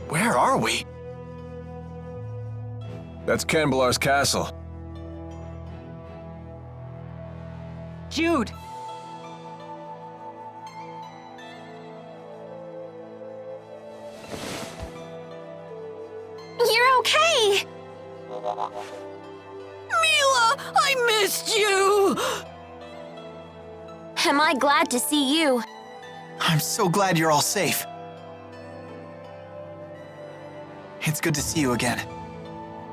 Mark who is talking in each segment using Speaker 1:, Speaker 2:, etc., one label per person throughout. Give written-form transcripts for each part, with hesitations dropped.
Speaker 1: Where are we?
Speaker 2: That's Canbelar's castle.
Speaker 3: Jude!
Speaker 4: You're okay!
Speaker 5: Mila, I missed you!
Speaker 4: Am I glad to see you?
Speaker 1: I'm so glad you're all safe. It's good to see you again.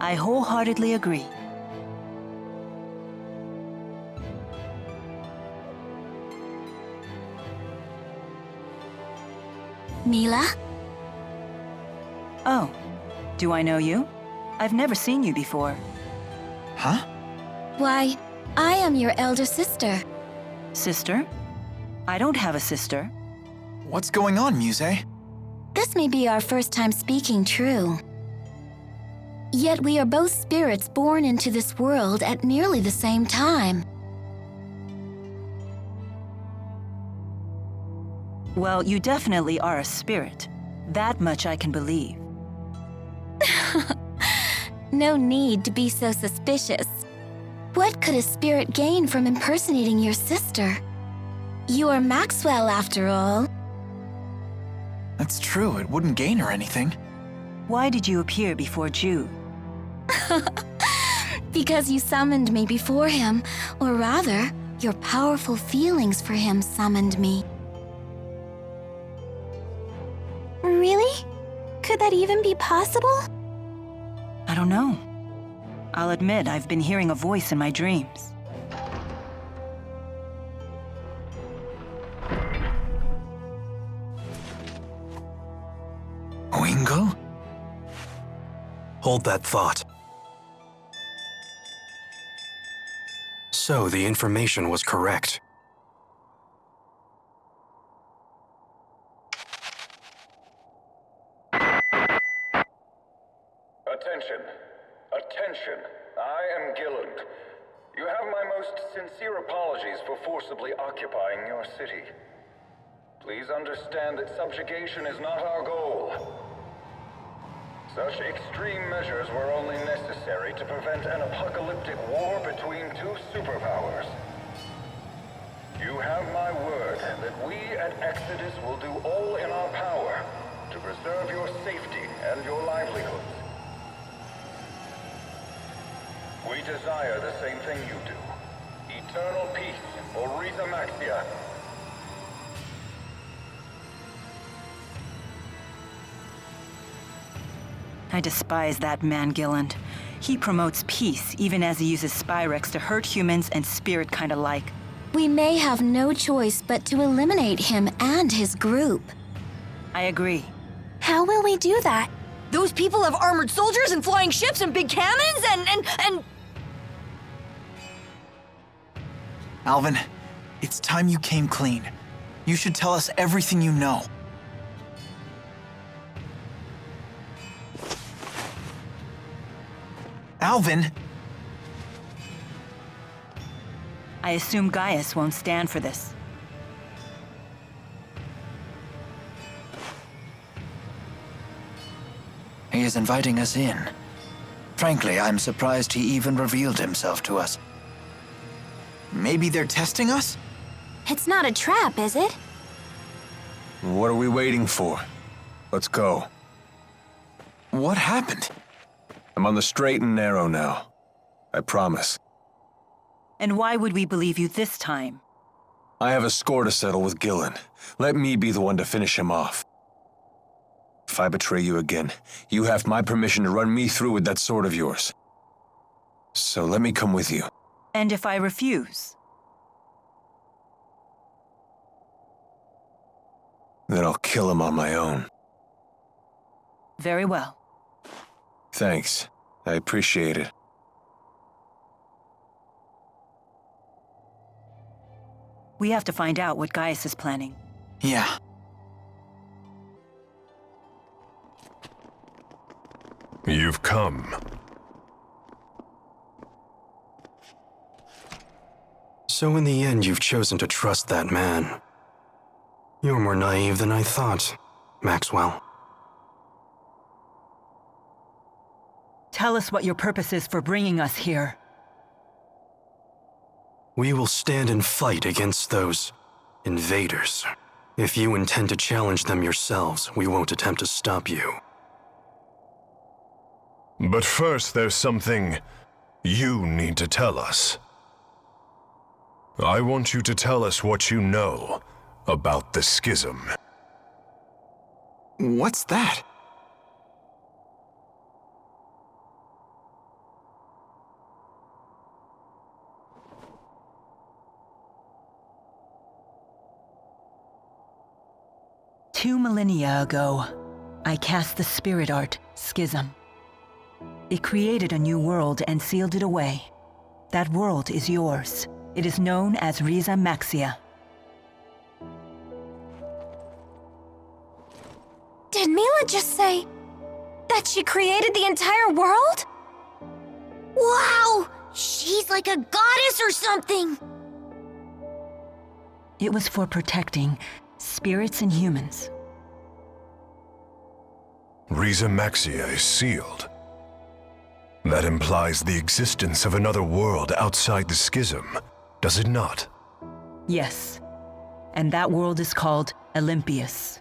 Speaker 3: I wholeheartedly agree.
Speaker 4: Mila?
Speaker 3: Oh, do I know you? I've never seen you before.
Speaker 1: Huh?
Speaker 4: Why, I am your elder sister.
Speaker 3: Sister? I don't have a sister.
Speaker 1: What's going on, Muse?
Speaker 4: This may be our first time speaking true. Yet we are both spirits born into this world at nearly the same time.
Speaker 3: Well, you definitely are a spirit. That much I can believe.
Speaker 4: No need to be so suspicious. What could a spirit gain from impersonating your sister? You are Maxwell, after all.
Speaker 1: That's true, it wouldn't gain her anything.
Speaker 3: Why did you appear before Jude?
Speaker 4: Because you summoned me before him, or rather, your powerful feelings for him summoned me. Really? Could that even be possible?
Speaker 3: I don't know. I'll admit I've been hearing a voice in my dreams.
Speaker 1: Oingo?
Speaker 6: Hold that thought. So the information was correct.
Speaker 7: Attention. Attention. I am Gilland. You have my most sincere apologies for forcibly occupying your city. Please understand that subjugation is not our goal. Such extreme measures were only necessary to prevent an apocalyptic war between two superpowers. You have my word that we at Exodus will do all in our power to preserve your safety and your livelihoods. We desire the same thing you do. Eternal peace for Riza Maxia.
Speaker 3: I despise that man, Gilland. He promotes peace, even as he uses Spyrex to hurt humans and spirit kind alike.
Speaker 4: We may have no choice but to eliminate him and his group.
Speaker 3: I agree.
Speaker 4: How will we do that?
Speaker 5: Those people have armored soldiers and flying ships and big cannons and...
Speaker 1: Alvin, it's time you came clean. You should tell us everything you know. Alvin!
Speaker 3: I assume Gaius won't stand for this.
Speaker 1: He is inviting us in. Frankly, I'm surprised he even revealed himself to us. Maybe they're testing us?
Speaker 4: It's not a trap, is it?
Speaker 2: What are we waiting for? Let's go.
Speaker 1: What happened?
Speaker 2: I'm on the straight and narrow now. I promise.
Speaker 3: And why would we believe you this time?
Speaker 2: I have a score to settle with Gillen. Let me be the one to finish him off. If I betray you again, you have my permission to run me through with that sword of yours. So let me come with you.
Speaker 3: And if I refuse?
Speaker 2: Then I'll kill him on my own.
Speaker 3: Very well.
Speaker 2: Thanks. I appreciate it.
Speaker 3: We have to find out what Gaius is planning.
Speaker 1: Yeah.
Speaker 8: You've come.
Speaker 6: So in the end, you've chosen to trust that man. You're more naive than I thought, Maxwell.
Speaker 3: Tell us what your purpose is for bringing us here.
Speaker 6: We will stand and fight against those invaders. If you intend to challenge them yourselves, we won't attempt to stop you.
Speaker 8: But first, there's something you need to tell us. I want you to tell us what you know about the Schism.
Speaker 1: What's that?
Speaker 3: Two millennia ago, I cast the spirit art, Schism. It created a new world and sealed it away. That world is yours. It is known as Riza Maxia.
Speaker 4: Did Mila just say that she created the entire world? Wow! She's like a goddess or something!
Speaker 3: It was for protecting spirits and humans.
Speaker 8: Riza Maxia is sealed. That implies the existence of another world outside the Schism, does it not?
Speaker 3: Yes. And that world is called Olympius.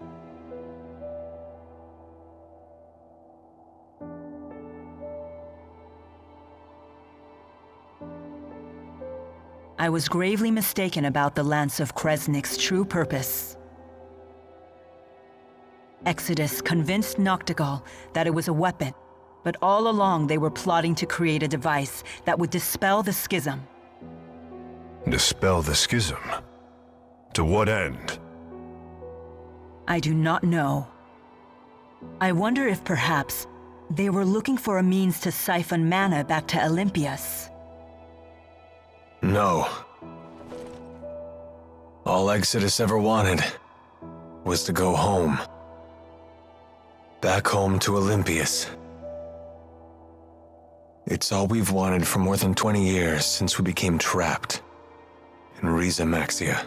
Speaker 3: I was gravely mistaken about the Lance of Kresnik's true purpose. Exodus convinced Noctigal that it was a weapon, but all along they were plotting to create a device that would dispel the Schism.
Speaker 8: Dispel the Schism? To what end?
Speaker 3: I do not know. I wonder if perhaps they were looking for a means to siphon mana back to Olympius.
Speaker 2: No. All Exodus ever wanted was to go home. Back home to Olympius. It's all we've wanted for more than 20 years since we became trapped in Riza Maxia.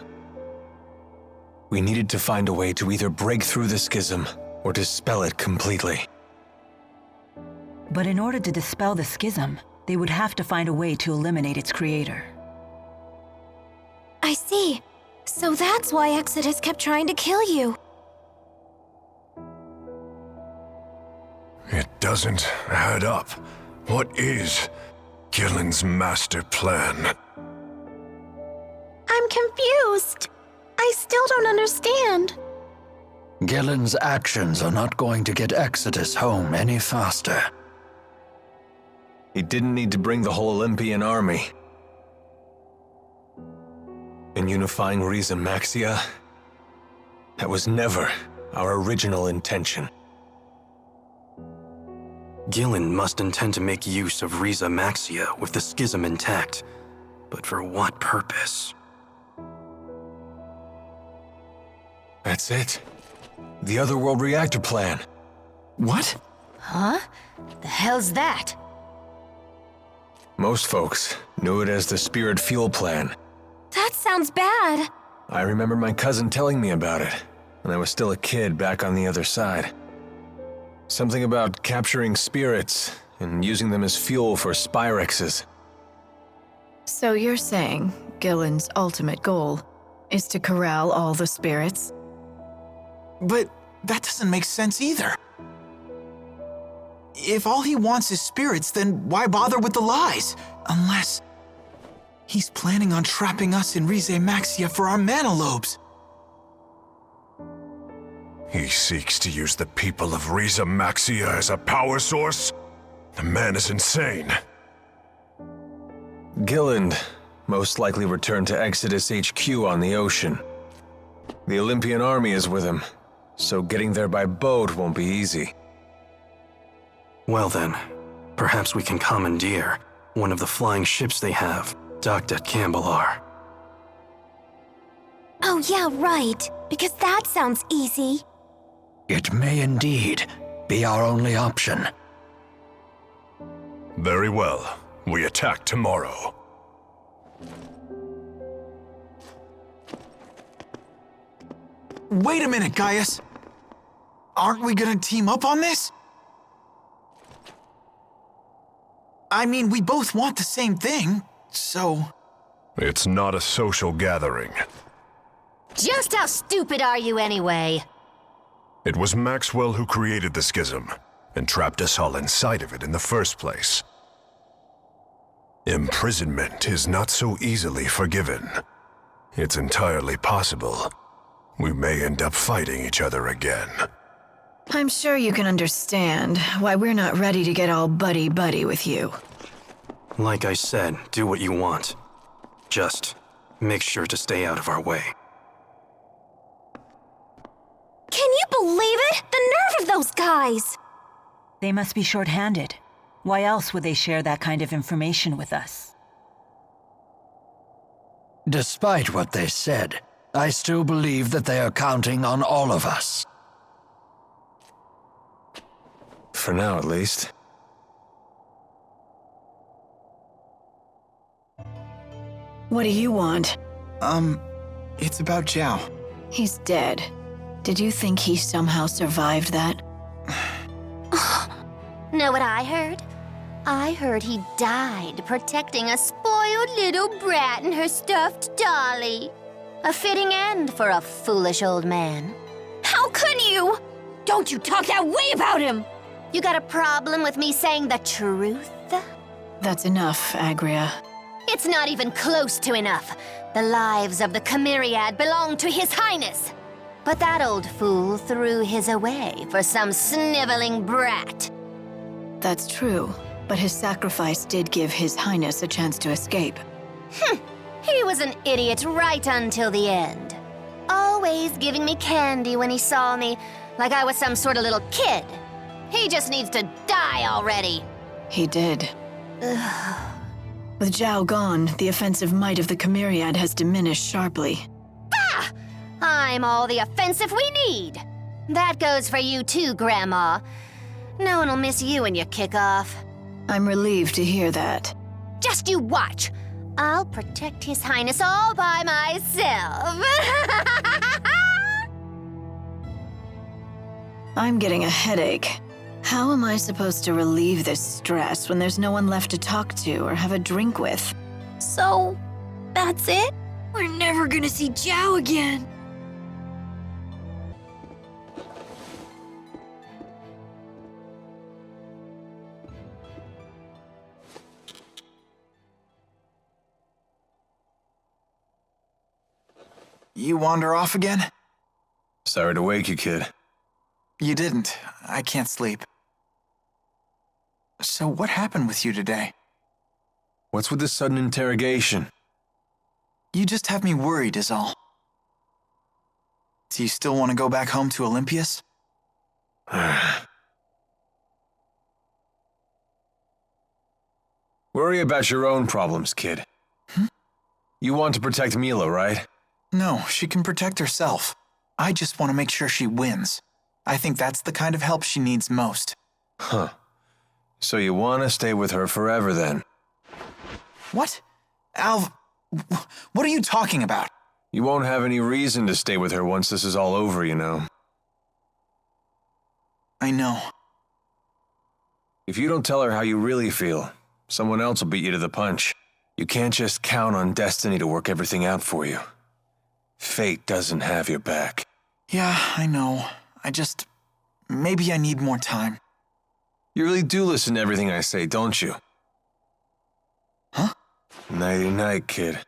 Speaker 2: We needed to find a way to either break through the Schism or dispel it completely.
Speaker 3: But in order to dispel the Schism, they would have to find a way to eliminate its creator.
Speaker 4: I see. So that's why Exodus kept trying to kill you.
Speaker 8: It doesn't add up. What is Gillen's master plan?
Speaker 4: I'm confused. I still don't understand.
Speaker 1: Gillen's actions are not going to get Exodus home any faster.
Speaker 2: He didn't need to bring the whole Olympian army. In unifying Riza Maxia, that was never our original intention.
Speaker 6: Gillen must intend to make use of Riza Maxia with the Schism intact. But for what purpose?
Speaker 2: That's it. The Otherworld reactor plan.
Speaker 1: What?
Speaker 5: Huh? The hell's that?
Speaker 2: Most folks knew it as the Spirit Fuel Plan.
Speaker 4: That sounds bad.
Speaker 2: I remember my cousin telling me about it when I was still a kid back on the other side. Something about capturing spirits and using them as fuel for Spyrexes.
Speaker 9: So you're saying Gillen's ultimate goal is to corral all the spirits?
Speaker 1: But that doesn't make sense either. If all he wants is spirits, then why bother with the lies? Unless he's planning on trapping us in Riza Maxia for our mana lobes.
Speaker 8: He seeks to use the people of Riza Maxia as a power source? The man is insane.
Speaker 2: Gillen most likely returned to Exodus HQ on the ocean. The Olympian army is with him, so getting there by boat won't be easy.
Speaker 6: Well then, perhaps we can commandeer one of the flying ships they have, docked at Cambalar.
Speaker 4: Oh yeah, right. Because that sounds easy.
Speaker 1: It may indeed be our only option.
Speaker 8: Very well. We attack tomorrow.
Speaker 1: Wait a minute, Gaius. Aren't we gonna team up on this? I mean, we both want the same thing, so...
Speaker 8: It's not a social gathering.
Speaker 10: Just how stupid are you anyway?
Speaker 8: It was Maxwell who created the schism, and trapped us all inside of it in the first place. Imprisonment is not so easily forgiven. It's entirely possible we may end up fighting each other again.
Speaker 9: I'm sure you can understand why we're not ready to get all buddy-buddy with you.
Speaker 6: Like I said, do what you want. Just make sure to stay out of our way.
Speaker 10: Can you believe it? The nerve of those guys!
Speaker 3: They must be short-handed. Why else would they share that kind of information with us?
Speaker 1: Despite what they said, I still believe that they are counting on all of us.
Speaker 2: For now, at least.
Speaker 9: What do you want?
Speaker 1: It's about Zhao.
Speaker 9: He's dead. Did you think he somehow survived that?
Speaker 10: Know what I heard? I heard he died protecting a spoiled little brat and her stuffed dolly. A fitting end for a foolish old man.
Speaker 5: How could you? Don't you talk that way about him!
Speaker 10: You got a problem with me saying the truth?
Speaker 9: That's enough, Agria.
Speaker 10: It's not even close to enough. The lives of the Chimeriad belong to His Highness. But that old fool threw his away for some sniveling brat.
Speaker 9: That's true, but his sacrifice did give His Highness a chance to escape.
Speaker 10: He was an idiot right until the end. Always giving me candy when he saw me, like I was some sort of little kid. He just needs to die already.
Speaker 9: He did. With Zhao gone, the offensive might of the Chimeriad has diminished sharply.
Speaker 10: Bah! I'm all the offensive we need. That goes for you too, Grandma. No one will miss you when you kick off.
Speaker 9: I'm relieved to hear that.
Speaker 10: Just you watch. I'll protect His Highness all by myself.
Speaker 9: I'm getting a headache. How am I supposed to relieve this stress when there's no one left to talk to or have a drink with?
Speaker 5: So, that's it? We're never gonna see Zhao again.
Speaker 1: You wander off again?
Speaker 2: Sorry to wake you, kid.
Speaker 1: You didn't. I can't sleep. So what happened with you today?
Speaker 2: What's with this sudden interrogation?
Speaker 1: You just have me worried is all. Do you still want to go back home to Olympias?
Speaker 2: Worry about your own problems, kid. You want to protect Mila, right?
Speaker 1: No, she can protect herself. I just want to make sure she wins. I think that's the kind of help she needs most.
Speaker 2: Huh. So you want to stay with her forever, then?
Speaker 1: What? Alv, what are you talking about?
Speaker 2: You won't have any reason to stay with her once this is all over, you know.
Speaker 1: I know.
Speaker 2: If you don't tell her how you really feel, someone else will beat you to the punch. You can't just count on destiny to work everything out for you. Fate doesn't have your back.
Speaker 1: Yeah, I know. Maybe I need more time.
Speaker 2: You really do listen to everything I say, don't you?
Speaker 1: Huh?
Speaker 2: Nighty-night, kid.